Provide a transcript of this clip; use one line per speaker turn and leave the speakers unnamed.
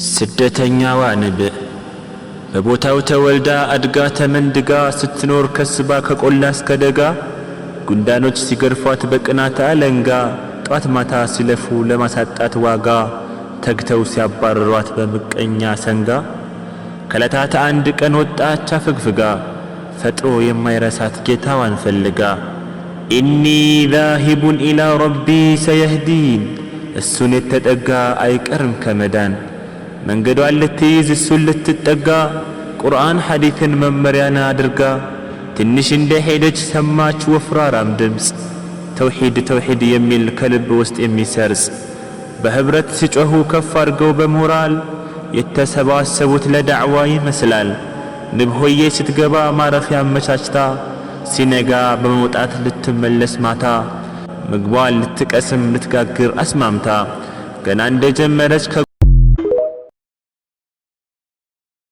ስደተኛዋ ንብዕ በቦታው ተወልዳ አድጋ ተመንድጋ ስትኖር ከስባ ከቆላ እስከ ደጋ ጉንዳኖች ሲገርፏት በቅናት አለንጋ ጧት ማታ ሲለፉ ለማሳጣት ዋጋ ተግተው ሲያባረሯት በምቀኛ ሰንጋ ከለታት አንድ ቀን ወጣች አፈግፍጋ ፈጥሮ የማይረሳት ጌታዋን ፈልጋ ኢኒ ዛሂቡን ኢላ ረቢ ሰየህዲን እሱን የተጠጋ አይቀርም ከመዳን መንገዷን ልትይዝ እሱን ልትጠጋ ቁርአን ሐዲትን መመሪያን አድርጋ ትንሽ እንደሄደች ሰማች ወፍራራም ድምፅ ተውሂድ ተውሂድ የሚል ከልብ ውስጥ የሚሰርጽ በህብረት ሲጮሁ ከፍ አድርገው በሞራል የተሰባሰቡት ለዳዕዋ ይመስላል። ንብ ሆዬ ስትገባ ማረፊያ አመቻችታ ሲነጋ በመውጣት ልትመለስ ማታ ምግቧን ልትቀስም ልትጋግር አስማምታ ገና እንደጀመረች